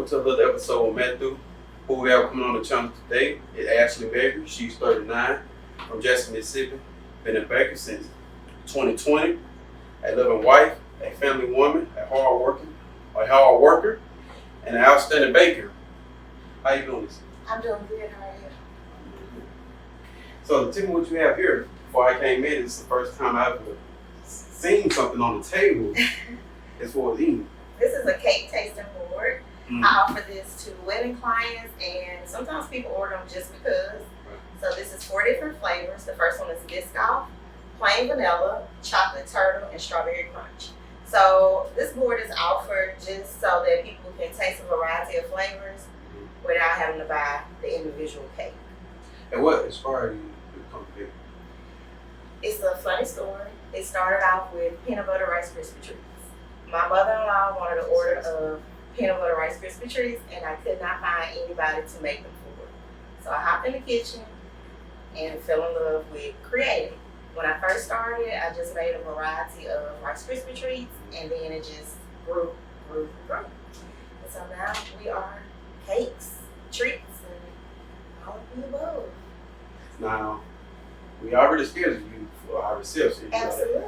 welcome to another episode of Matthew. Who we have coming on the channel today is Ashley Baker. She's 39, from Jackson, Mississippi. Been in Baker since 2020. A loving wife, a family woman, a hard worker, and an outstanding baker. How you doing this? I'm doing good. How are you? So tell me what you have here. Before I came in, it's the first time I've ever seen something on the table as far as eating. This is a cake tasting board. I offer this to wedding clients, and sometimes people order them just because. So this is 4 different flavors. The first one is Biscoff, plain vanilla, chocolate turtle, and strawberry crunch. So this board is offered just so that people can taste a variety of flavors without having to buy the individual cake. And what inspired you to come here? It's a funny story. It started off with peanut butter Rice Krispie treats. My mother-in-law wanted an order of peanut butter Rice Krispie treats, and I could not find anybody to make them for her. So I hopped in the kitchen and fell in love with creating. When I first started, I just made a variety of Rice Krispie treats, and then it just grew. And so now we are cakes, treats, and all of the above. Now, we already scheduled you for our reception. Absolutely.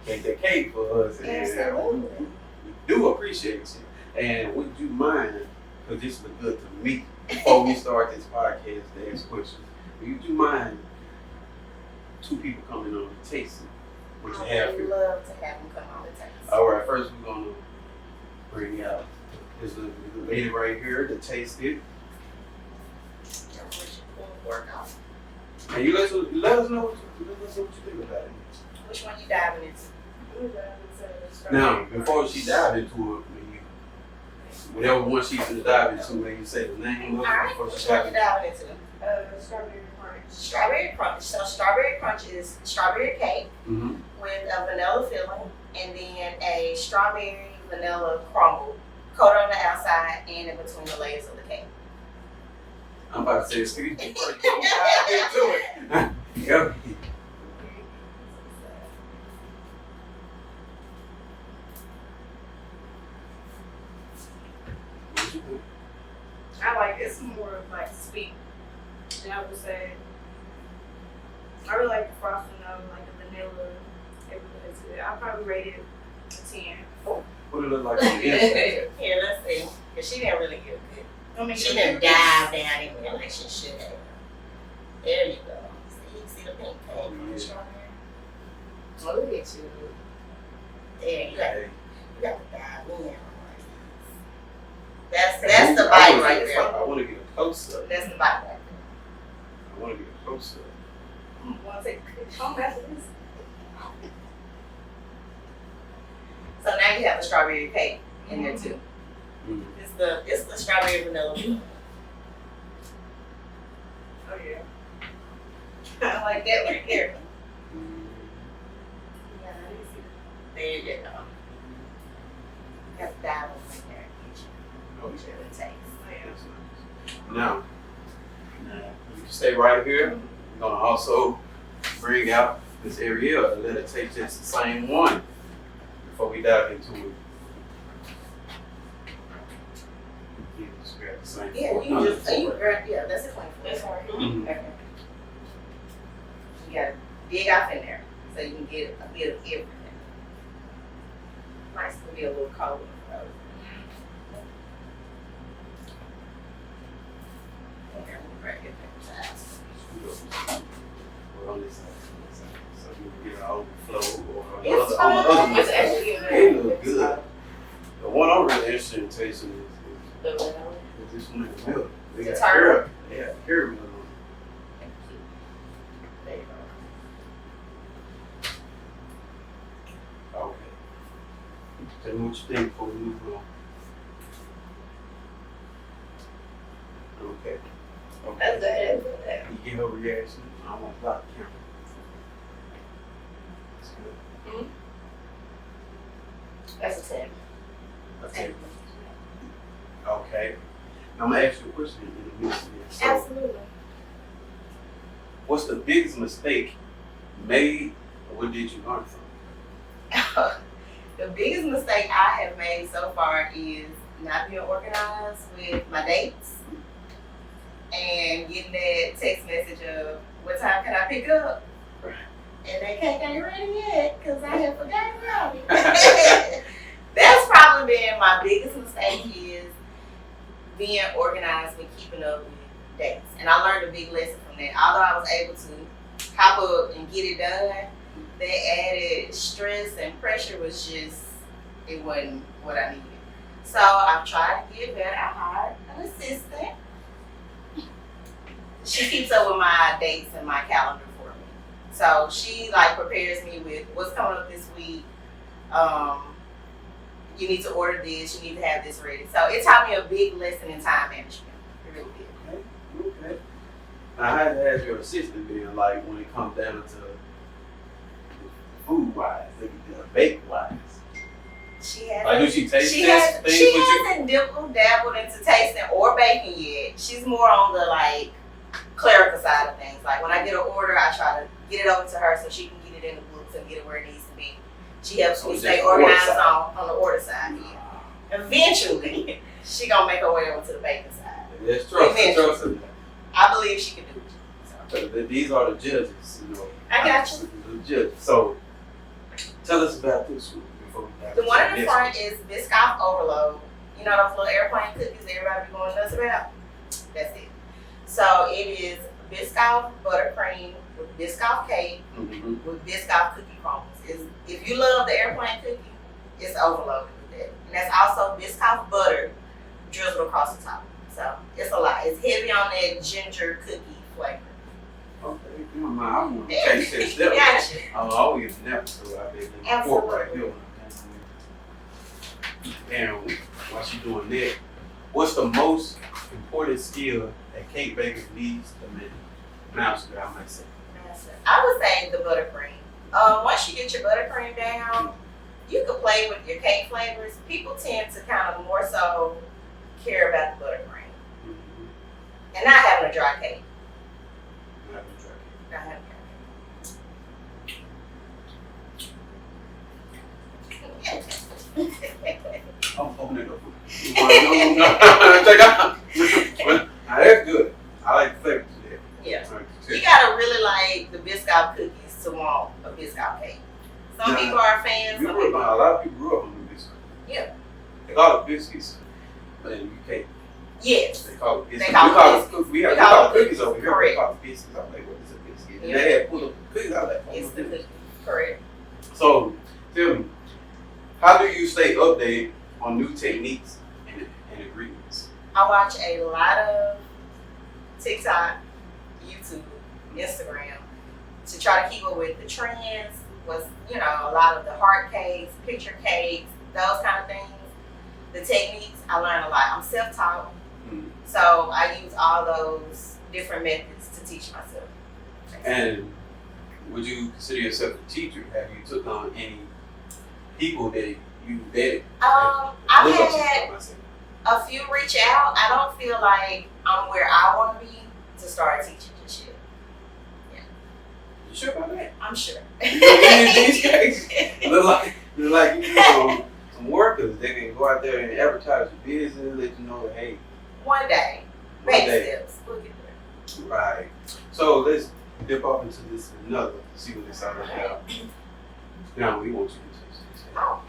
Take that cake for us. Absolutely. We do appreciate you. And would you mind, because this was good to me, before we start this podcast to ask questions, would you mind 2 people coming on and tasting what you have I would here? love to have them come on and taste. All right, first we're going to bring out this little lady right here to taste it. And you let us know what you think about it. Which one you diving into? Now, before she dive into it, whatever one she's going to dive into, when you say the name of it, Alright, before which she one dive you diving into? Strawberry crunch. Strawberry crunch. So strawberry crunch is strawberry cake Mm-hmm. with a vanilla filling and then a strawberry vanilla crumble coated on the outside and in between the layers of the cake. I'm about to say, excuse me first. Don't dive into it. Yep. I like it's more of like sweet. And I would say I really like the frosting of like the vanilla, everything to it. I'll probably rate it a 10. What it look like on the inside? Here, let's see. Because she didn't really get good. I mean, She didn't dive down in there like she should have. There you go. See the pink cake from the strawberry? Oh, look at you. There, you got to dive in on one. That's the bite right there. I want to get a close-up. That's the bite right there. I want to get a close-up. Want to take a picture after this? So now you have the strawberry cake in there too. Mm-hmm. It's the strawberry vanilla. Oh yeah. I like that right there. Yeah, I didn't see that. There you go. You have to dive over in there and get you. Make sure it tastes. Oh, yeah. Now, you can stay right here. We're going to also bring out this area and let it taste just the same one before we dive into it. Yeah, just grab the same Yeah, fork. that's a plain That's fork. hard. Mhm. Okay. You gotta dig off in there so you can get a bit of everything. Nice to be a little cold. Okay, we'll break it back. We're on this side. So you can get an overflow or It's on the other fine. It's side. actually It look good. The one I'm really interested in tasting is The vanilla. this one in the middle. They The got turtle? Yeah, pyramid on There you go. it. Okay. Tell me what you think before we move on. Okay. That's Okay. good. You give her a reaction. I want to block the camera. That's good. That's a 10. Okay. Okay. Now I'm gonna ask you a question in a minute. So, Absolutely. what's the biggest mistake made, or what did you learn from? The biggest mistake I have made so far is not being organized with my dates and getting that text message of what time can I pick up? Right. And that cake ain't ready yet because I have forgotten about it. That's probably been my biggest mistake is being organized with keeping up with dates. And I learned a big lesson from that. Although I was able to hop up and get it done, that added stress and pressure was just, it wasn't what I needed. So I've tried to get better. I hired an assistant. She keeps up with my dates and my calendar for me. So she like prepares me with what's coming up this week. You need to order this, you need to have this ready. So it taught me a big lesson in time management. It really did. Okay. Now, how has your assistant been like when it comes down to food wise, the bake wise? She hasn't, Like, do she taste she test things with you? hasn't dabbled into tasting or baking yet. She's more on the like clerical side of things. Like when I get an order, I try to get it over to her so she can get it in the books and get it where it needs to be. She helps So me it's stay just the order organized side. on the order side. Yeah. Eventually, she gonna make her way over to the baking side. Yes, trust in that. I believe she can do it. So, But these are the judges, you know. I got you. The judges. So, tell us about this one before we dive The one in into the this front is Biscoff Overload. You know those little airplane cookies everybody be going nuts about? That's it. So it is Biscoff buttercream with Biscoff cake Mhm. with Biscoff cookie crumbs. If you love the airplane cookie, it's overloaded with that. And that's also Biscoff butter drizzled across the top. So it's a lot. It's heavy on that ginger cookie flavor. Okay, if you don't mind, I want to taste this step. Gotcha. I'll always get an episode. I bet you pork right here. And while she's doing that, what's the most important skill that cake baker needs to master, I might say? I would say the buttercream. Once you get your buttercream down, you can play with your cake flavors. People tend to kind of more so care about the buttercream Mm-hmm. and not having a dry cake. Not gonna try it. Not having a dry cake. I'm opening it up. No. Check out. Now that's good. I like the flavor to that. Yeah. All right, You gotta really like the Biscoff cookies to want a Biscoff cake. Some Nah, people are fans. You Some grew people up, a lot of people grew up on the biscuits. Yeah. They call it biscuits, but in the UK, yes. they call it biscuits. They call it it cookies. We call it cookies over here. Correct. We call it biscuits. I'm like, what is a biscuit? And Yeah. they had pulled up the cookies. I was like, oh, It's what the is this? cookie. Correct. So, tell me, how do you stay updated on new techniques and ingredients? I watch a lot of TikTok, YouTube, Instagram to try to keep up with the trends. Was a lot of the heart cakes, picture cakes, those kind of things. The techniques I learn a lot. I'm self-taught, so I use all those different methods to teach myself. And would you consider yourself a teacher? Have you took on any people that you vetted? I've Look up to had them, I say. a few reach out. I don't feel like I'm where I want to be to start teaching just yet. You sure about that? I'm sure. These cakes look like you need some workers that can go out there and advertise your business, let you know, hey, One day, one baby day. steps. We'll get there. Right. So let's dip off into this another, see what this all about. Now we want you to taste this. Oh.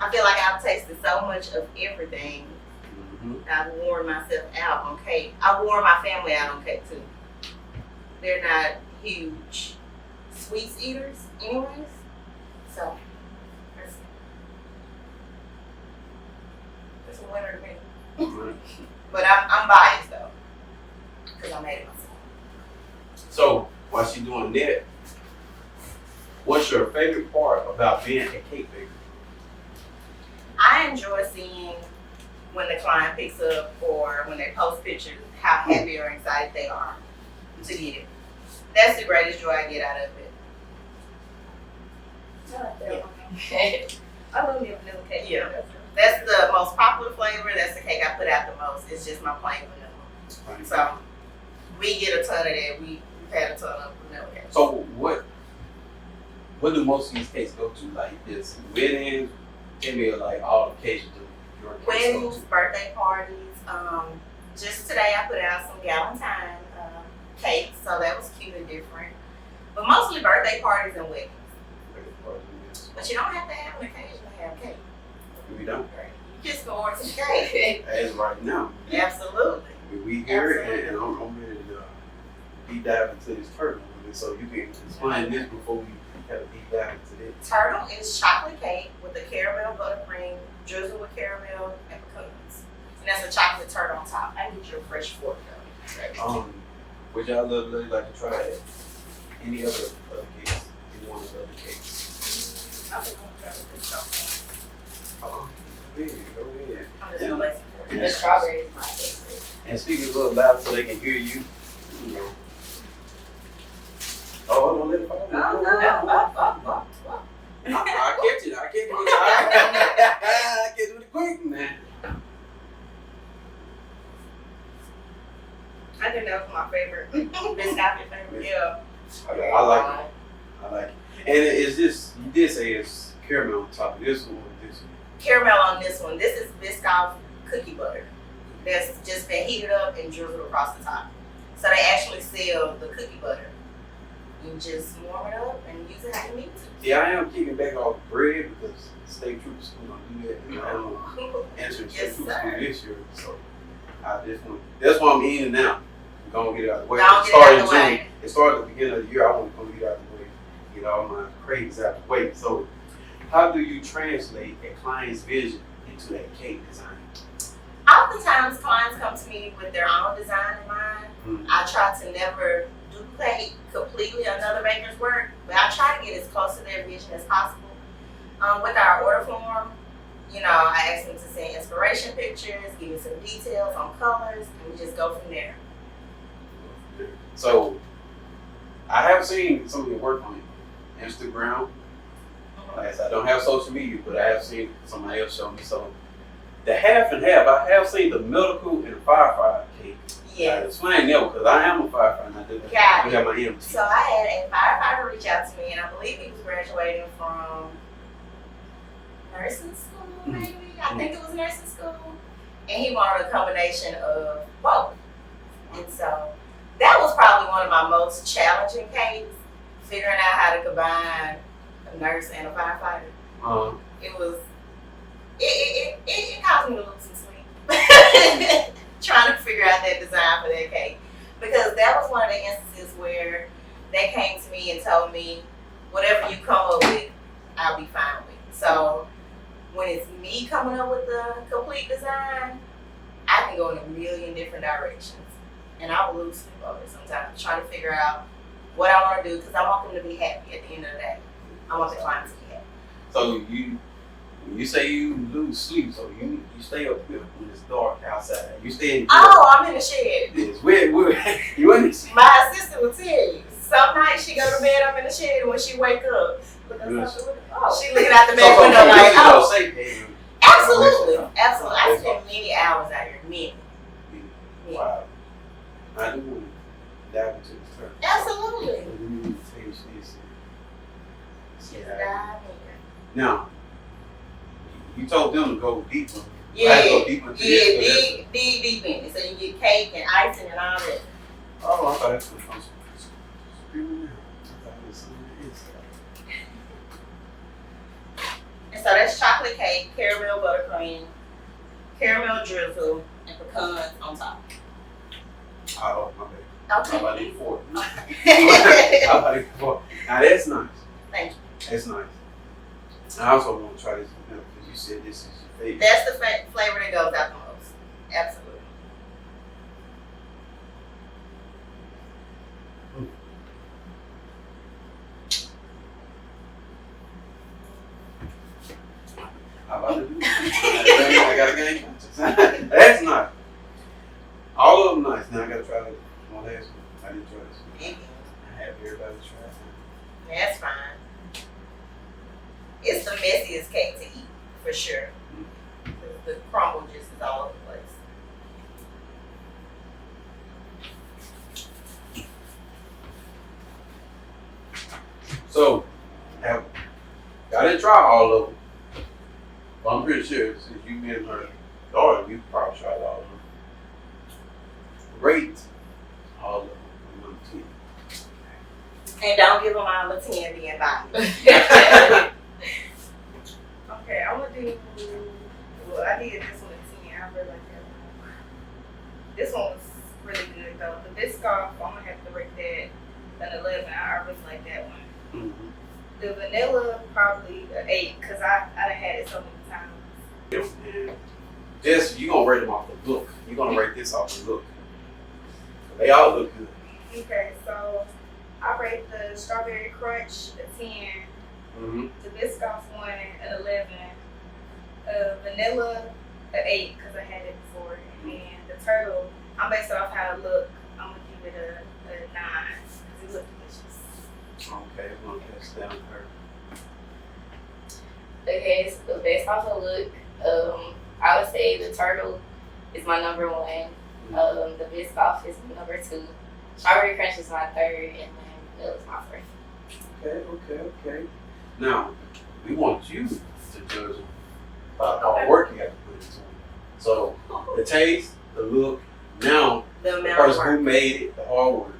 I feel like I've tasted so much of everything. Mm-hmm. I've worn myself out on cake. I wore my family out on cake too. They're not huge sweets eaters anyways. So it's a winner to me. But I'm biased though. Because I made it myself. So while she's doing that, what's your favorite part about being a cake baker? I enjoy seeing when the client picks up or when they post pictures how happy or excited they are to get it. That's the greatest joy I get out of it. I love me a vanilla cake. Yeah. That's the most popular flavor. That's the cake I put out the most. It's just my plain vanilla. So we get a ton of that. We've had a ton of vanilla cake. So what do most of these cakes go to? Like this weddings, tell me like all occasions of Weddings, birthday parties. Just today I put out some Galentine cakes, so that was cute and different. But mostly birthday parties and weddings. But you don't have to have an occasion to have cake. We don't. You just go order some cake. As right now. Absolutely. We here and I'm ready to deep dive into this turtle. And so you can explain this before we have a deep dive into this. Turtle is chocolate cake with a caramel buttercream, drizzled with caramel and pecans. And that's a chocolate turtle on top. I need your fresh fork though. Would y'all ladies like to try any other cakes? Any one of the other cakes? I think I'm gonna try with this chocolate. Oh, go ahead. I'm just gonna let you. The strawberry is my favorite. And speak a little loud so they can hear you. Oh, don't let it fall. I catch it. I catch it quick, man. I think that was my favorite. Biscoff your favorite? Yeah. I like it. And it's just, you did say it's caramel on top of this one. Caramel on this one. This is Biscoff cookie butter that's just been heated up and drizzled across the top. So they actually sell the cookie butter. You just warm it up and use it how you need to. Yeah, I am kicking back off bread because state troop school don't do that. And I don't enter state troop school this year, so I just want. That's why I'm eating now. I'm gonna get it out of the way. It started at the beginning of the year. I want to go get it out of the way, get all my cravings out of the way. So, how do you translate a client's vision into that cake design? Oftentimes, clients come to me with their own design in mind. Mm-hmm. I try to never duplicate completely another baker's work, but I try to get as close to their vision as possible. With our order form, I ask them to send inspiration pictures, give me some details on colors, and we just go from there. So, I have seen some of your work on Instagram. Like I said, I don't have social media, but I have seen somebody else show me. So, the half and half, I have seen the medical and the firefighter cake. Yeah. Explain that because I am a firefighter and I do Got it. have my MT. So I had a firefighter reach out to me, and I believe he was graduating from nursing school, maybe. I think it was nursing school. And he wanted a combination of both. And so that was probably one of my most challenging cakes, figuring out how to combine a nurse and a firefighter. It caused me to lose some sleep. Trying to figure out that design for that cake. Because that was one of the instances where they came to me and told me, whatever you come up with, I'll be fine with. So when it's me coming up with the complete design, I can go in a million different directions. And I will lose sleep over it sometimes, trying to figure out what I want to do, because I want them to be happy at the end of the day. I want the client to be happy. So you say you lose sleep, so you stay up here when it's dark outside. You stay in I'm in the shed. Yes. Where you in the shed? My assistant will tell you. Some nights she go to bed, I'm in the shed, and when she wake up, she looking out the bed window like, oh. Safe haven. Absolutely. I spend many hours out here, many. Wow. I do want to dive into this turn. Absolutely. Let me taste this. Dive in. Now, you told them to go deeper. Yeah, I had to go deeper into this. dig deep in it. So you get cake and icing and all that. Oh, I thought that's what I was screaming out. I thought it was something inside. And so that's chocolate cake, caramel buttercream, caramel drizzle, and pecans on top. Oh, my bad. Okay. How about it for? How about it for? Now that's nice. Thank you. That's nice. I also want to try this because you said this is your favorite. That's the flavor that goes out the most. Absolutely. How about it? I got a game. That's nice. All of them nice. Now I got to try one last one. I didn't try this one. I have everybody try it. That's fine. It's the messiest cake to eat, for sure. The crumble just is all over the place. So, I didn't try all of them. But I'm pretty sure since you've been her you probably tried all of them. Rate all of them from 1 to 10. And don't give them all a 10 being biased. Okay, I'm gonna do. Well, I did this one a 10. I really like that one. This one was really good though. The Biscoff, I'm gonna have to rate that an 11. I really like that one. Mm-hmm. The vanilla, probably an 8, because I done had it so many times. And just you gonna rate them off the look. You're gonna rate this off the look. They all look good. Okay, so I rate the Strawberry Crunch a 10. Mm-hmm. The Biscoff one an 11. Vanilla an 8 because I had it before. And the turtle, I'm based off how it look. I'm gonna give it a 9 because it looks delicious. Okay, we're gonna catch down her. Okay, so based off the look, I would say the turtle is my number 1. The Biscoff is my number 2. Strawberry Crunch is my 3rd, and then vanilla is my 4th. Okay. Now, we want you to judge them by how work you have to put into them. So, the taste, the look, now, The the amount of person who work. made it, the hard work.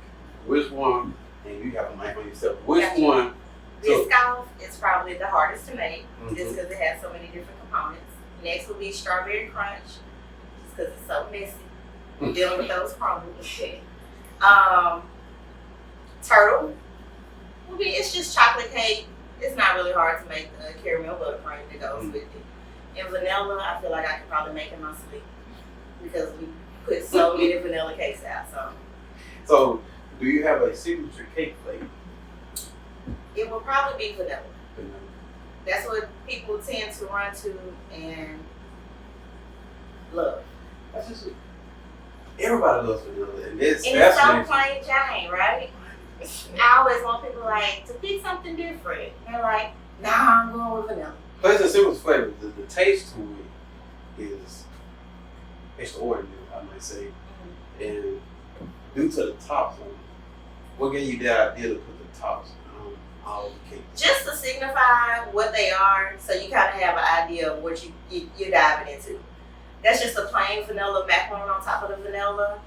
Which one, and you have to make on yourself, which Gotcha. one took? Biscoff is probably the hardest to make just Mhm. because it has so many different components. Next would be Strawberry Crunch, just because it's so messy dealing with those crumbles. Turtle would be, it's just chocolate cake. It's not really hard to make the caramel buttercream that goes with it. And vanilla, I feel like I could probably make in my sleep because we put so many vanilla cakes out. So, do you have a signature cake flavor? It will probably be vanilla. That's what people tend to run to and love. That's just everybody loves vanilla, and it's And it's so fascinating. plain Jane, right? I always want people like to pick something different. They're like, nah, I'm going with vanilla. But it's a simple flavor. The taste to it is extraordinary, I might say. And due to the tops on it, what gave you the idea to put the tops on all the cakes? Just to signify what they are, so you kind of have an idea of what you're diving into. That's just a plain vanilla macaron on top of the vanilla.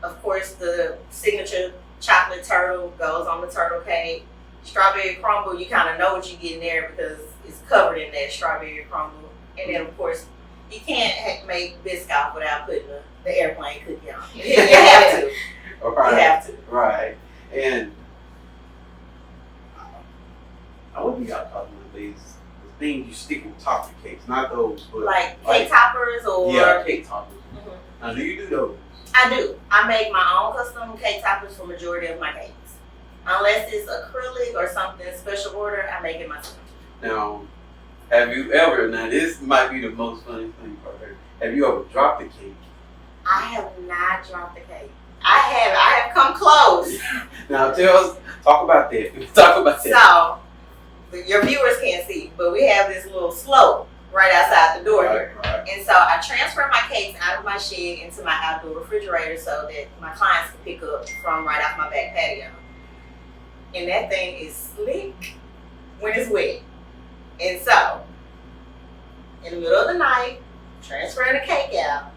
Of course, the signature chocolate turtle goes on the turtle cake. Strawberry crumble, you kind of know what you're getting there because it's covered in that strawberry crumble. And then, of course, you can't make Biscoff without putting the airplane cookie on. You have to. Right. You have to. Right. And I would be out talking about these the things you stick on top of cakes, not those, but Like cake toppers or. yeah, cake toppers. Mhm. Now, do you do those? I do. I make my own custom cake toppers for majority of my cakes. Unless it's acrylic or something special order, I make it myself. Now, have you ever? Now, this might be the most funny thing I've heard. Have you ever dropped a cake? I have not dropped the cake. I have come close. Now, talk about that. Talk about that. So, your viewers can't see, but we have this little slope right outside the door here. Right. And so I transfer my cakes out of my shed into my outdoor refrigerator so that my clients can pick up from right off my back patio. And that thing is slick when it's wet. And so, in the middle of the night, transferring the cake out,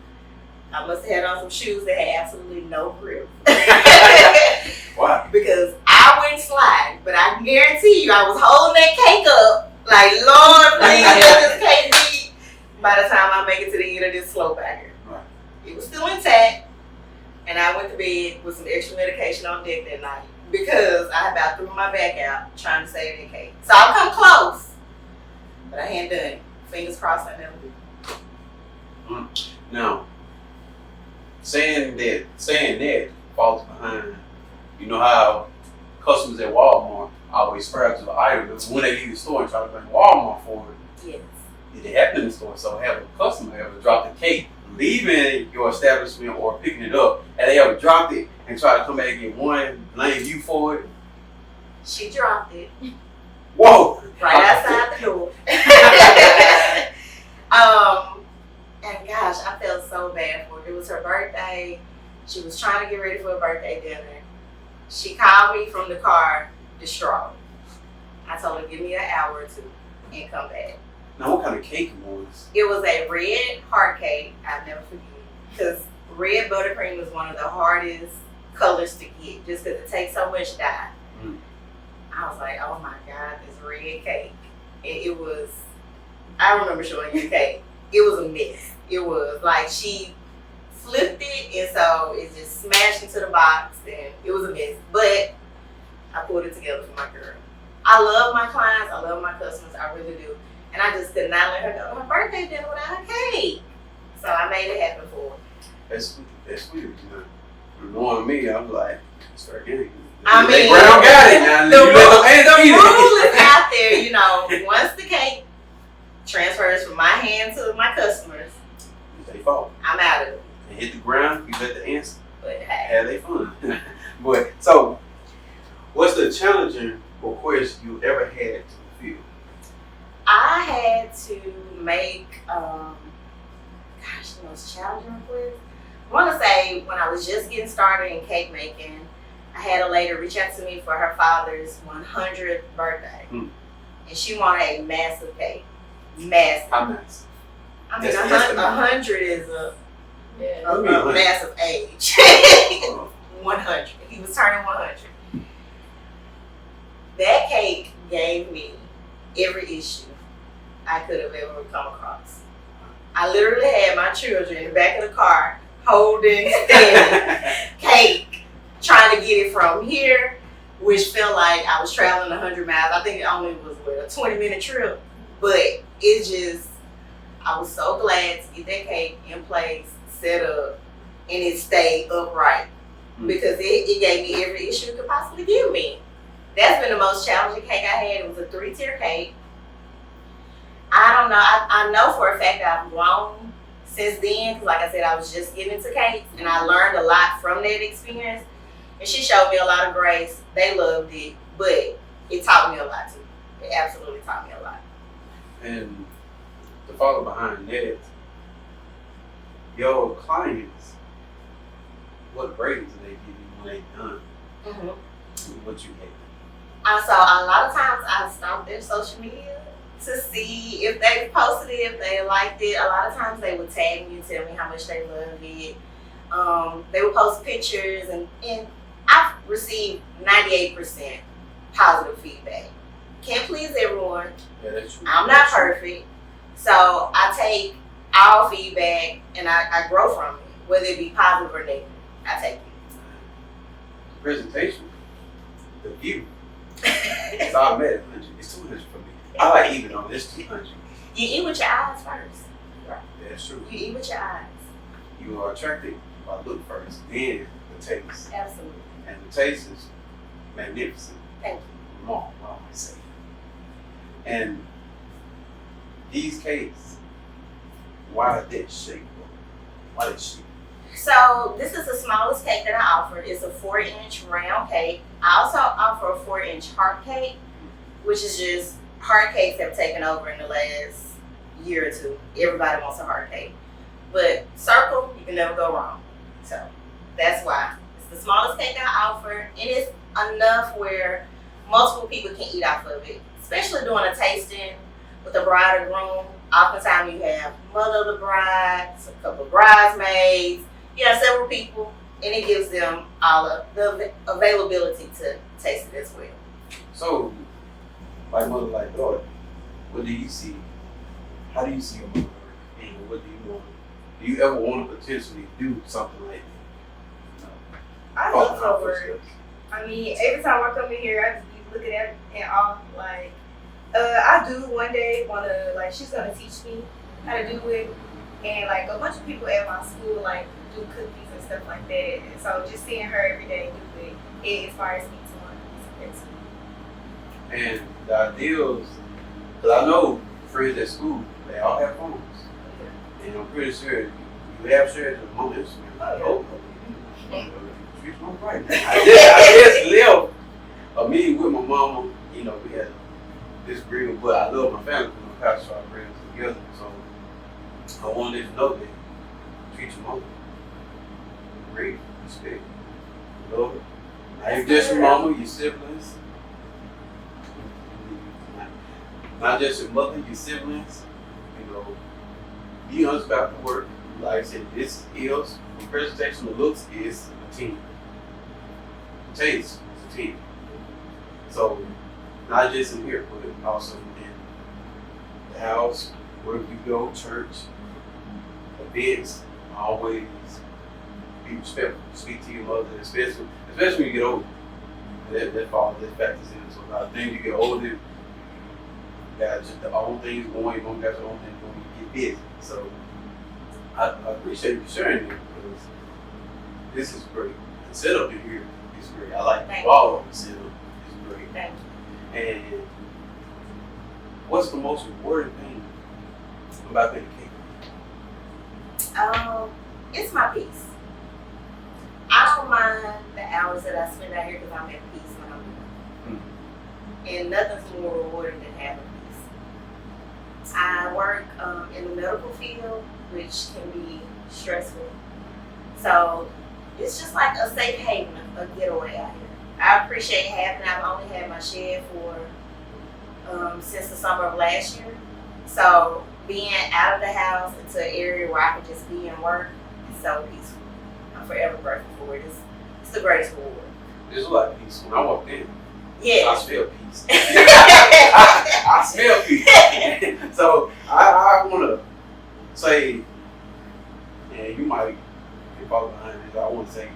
I must have had on some shoes that had absolutely no grip. Why? Because I wouldn't slide, but I can guarantee you I was holding that cake up like, Lord, please let this cake be. By the time I make it to the end of this slope out here. Right. It was still intact, and I went to bed with some extra medication on deck that night because I about threw my back out trying to save that cake. So I've come close, but I ain't done it. Fingers crossed I never do. Now, saying that falls behind. You know how customers at Walmart always subscribe to the item, and when they leave the store and try to blame Walmart for it, Yes. it happened in the store. So have a customer ever dropped a cake, leaving your establishment or picking it up, and they ever dropped it and try to come back and get one, blame you for it? She dropped it Whoa! right outside the door. And gosh, I felt so bad for her. It was her birthday. She was trying to get ready for a birthday dinner. She called me from the car, distraught. I told her, give me an hour or two and come back. Now, what kind of cake it was? It was a red heart cake. I'll never forget. Because red buttercream is one of the hardest colors to get just because it takes so much dye. Mm. I was like, oh my God, this red cake. And it was, I remember showing you the cake. It was a mess. It was like she flipped it and so it just smashed into the box and it was a mess. But I pulled it together for my girl. I love my clients. I love my customers. I really do. And I just could not let her go to her birthday dinner without her cake. So I made it happen for her. That's sweet, you know. Knowing me, I'm like, start getting. I mean, they Brown got it now. The You let them hands rule eat it. is out there, you know. Once the cake transfers from my hand to my customers, It's their fault. I'm out of it. They hit the ground, you let the ants But hey, have their fun. But so, what's the challenging request you ever had to fulfill? I had to make, the most challenging request. I want to say when I was just getting started in cake making, I had a lady reach out to me for her father's 100th birthday. Mm. And she wanted a massive cake. Massive. How nice. I mean, That's 100 is a Yeah. massive age. 100. He was turning 100. That cake gave me every issue I could have ever come across. I literally had my children in the back of the car holding, standing, cake, trying to get it from here, which felt like I was traveling 100 miles. I think it only was a 20-minute trip, but it just, I was so glad to get that cake in place, set up, and it stayed upright because it gave me every issue it could possibly give me. That's been the most challenging cake I had. It was a 3-tier cake. I don't know. I know for a fact that I've grown since then. Because like I said, I was just getting into cakes. And I learned a lot from that experience. And she showed me a lot of grace. They loved it. But it taught me a lot too. It absolutely taught me a lot. And to follow behind that, your clients, what grades do they give you when they done Mm-hmm. what you had? So a lot of times I stalk their social media to see if they posted it, if they liked it. A lot of times they would tag me and tell me how much they love it. They would post pictures and I've received 98% positive feedback. Can't please everyone. Yeah, that's true. I'm not perfect. So I take all feedback and I grow from it, whether it be positive or negative. I take it. Presentation, the view. It's automatic 100. It's 200 for me. I like even on this 200. You eat with your eyes first. That's true. You eat with your eyes. You are attracted by look first, then the taste. Absolutely. And the taste is magnificent. Thank you. More, I might say. And these cakes, why that shape? Why that shape? So this is the smallest cake that I offer. It's a 4-inch round cake. I also offer a 4-inch heart cake, which is just heart cakes have taken over in the last year or two. Everybody wants a heart cake. But circle, you can never go wrong. So that's why. It's the smallest cake I offer, and it's enough where multiple people can eat off of it. Especially doing a tasting with a bride or groom. Oftentimes you have mother of the bride, a couple of bridesmaids, you have several people, and it gives them all of the availability to taste it as well. So, like mother, like daughter, what do you see? How do you see your mother? And what do you want? Do you ever want to potentially do something like that? I love her work. I mean, every time I come in here, I just be looking at it and all like, I do one day want to, like, she's going to teach me how to do it. And, like, a bunch of people at my school, like, do cookies and stuff like that. And so just seeing her every day do it, it inspires me to learn. And the ideals, because I know friends at school, they all have phones. And I'm pretty sure you have shared the moments. Oh, She's on right now. I just lived me with my mama, you know, we had disagreement, but I love my family because my pastor started bringing us together. So I wanted to know that treat your mama, great, respect, love her. Not even just your mama, your siblings. not just your mother, your siblings. You know, be honest about the work. Like I said, this is the presentation of looks is a team. Taste is a team. So not just in here, but also in the house, wherever you go, church, events. Always be respectful. Speak to your mother, especially when you get older. That factors in. So by the time you get older, you got just the own things going. You don't got your own things going. You get busy. So I appreciate you sharing it because this is great. The setup in here is great. I like the wall of the setup. It's great. Thank you. And what's the most rewarding thing about being a caterer? It's my peace. I don't mind the hours that I spend out here because I'm at peace when I'm doing it. And nothing's more rewarding than having peace. I work in the medical field, which can be stressful. So it's just like a safe haven, a getaway out here. I appreciate having it. I've only had my shed for since the summer of last year. So being out of the house into an area where I can just be and work is so peaceful. I'm forever grateful for it. It's the greatest reward. There's a lot of peace. When I walked in, Yeah. I smell peace. I smell peace. So I want to say, and you might get followed behind this, I want to say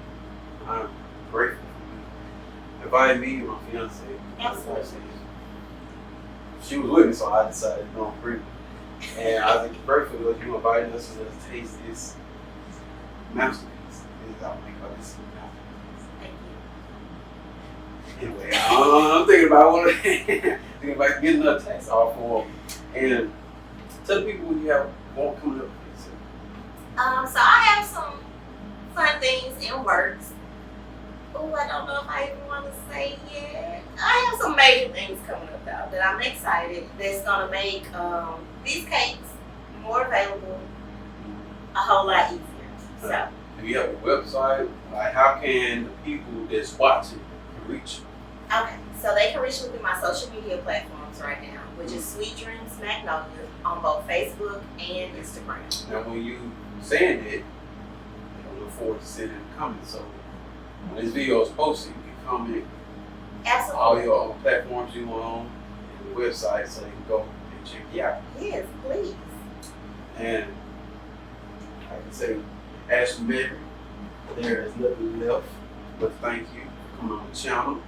I'm grateful for you. Invited me and my fiance. Absolutely. She was with me, so I decided to go on free. And I was grateful that you invited us to taste this masterpiece. I'll make about this masterpiece. Thank you. Anyway, I'm thinking about thinking about getting another taste off for them. And tell the people what you have coming up. So I have some fun things in works. Oh, I don't know if I even want to say yet. I have some major things coming up though that I'm excited. That's gonna make these cakes more available, a whole lot easier. So. Do you have a website? Like, how can the people that's watching reach you? Okay, so they can reach me through my social media platforms right now, which is Sweet Dreams Magnolia on both Facebook and Instagram. Now, when you saying that, I look forward to seeing them comment. So when this video is posted, you can comment Absolutely. all your platforms you on and the website so they can go and check you out. Yes, please. And I can say, as Mary, there is nothing left but thank you for coming on the channel.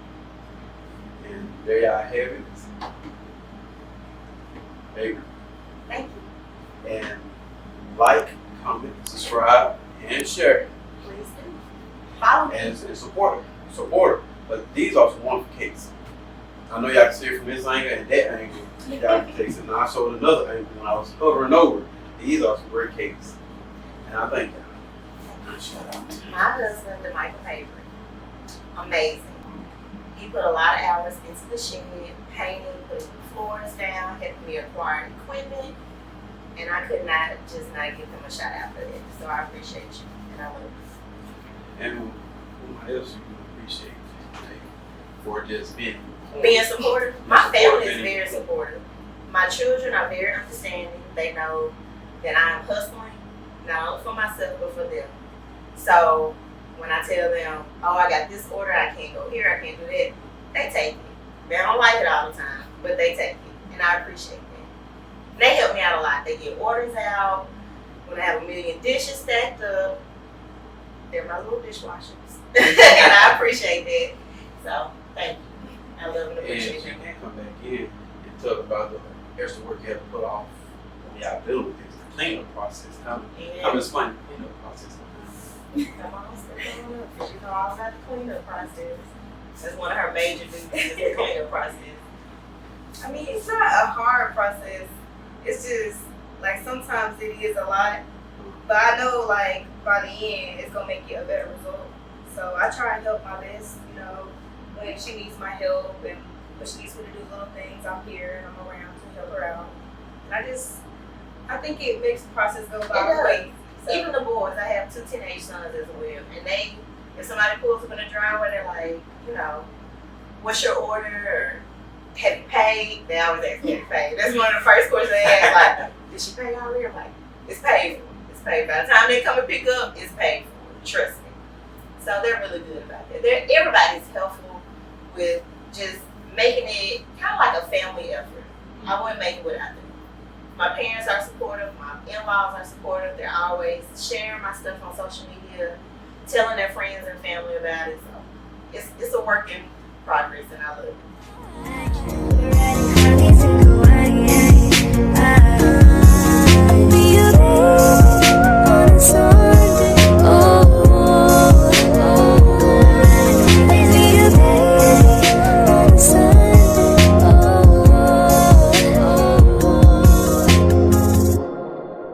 And there y'all have it. Baby. Thank you. And like, comment, subscribe, and share. Please do. Follow me. And support her. Support her. But these are some wonderful cakes. I know y'all can see it from this angle and that angle. Y'all can taste it. And I showed another angle when I was hovering over. These are some great cakes. And I thank y'all. Shout out. My husband, the Michael Paver, amazing. He put a lot of hours into the shed, painting, putting floors down, helping me acquire equipment, and I could not give him a shout out for that. So I appreciate you, and I love you. And who else you appreciate for just being Supportive. My family is very supportive. My children are very understanding. They know that I am hustling, not only for myself, but for them. So when I tell them, oh, I got this order, I can't go here, I can't do that, they take it. They don't like it all the time, but they take it, and I appreciate that. They help me out a lot. They get orders out. When I have a million dishes stacked up, they're my little dishwashers, and I appreciate that. So thank you. I love and appreciate and you. you can come back in and talk about the extra work you have to put off when y'all dealing with this cleanup process. Come explain the cleanup process. Come on, step on up, because you know all about the cleanup process. That's one of her major duties, is the cleanup process. I mean, it's not a hard process. It's just, like, sometimes it is a lot. But I know, like, by the end, it's going to make it a better result. So I try and help my best, you know, when she needs my help and when she needs me to do little things, I'm here and I'm around to help her out. And I think it makes the process go by quick. So. Even the boys, I have 2 teenage sons as well, and they, if somebody pulls up in the driveway, they're like, you know, what's your order? Or have you paid? They always ask, have you paid? That's one of the first questions they ask, like, did she pay already? I'm like, it's paid for. It's paid. By the time they come and pick up, it's paid for. Trust me. So they're really good about that. Everybody's helpful with just making it kind of like a family effort. I wouldn't make it without them. My parents are supportive. My in-laws are supportive. They're always sharing my stuff on social media, telling their friends and family about it. So it's a work in progress, and I love it.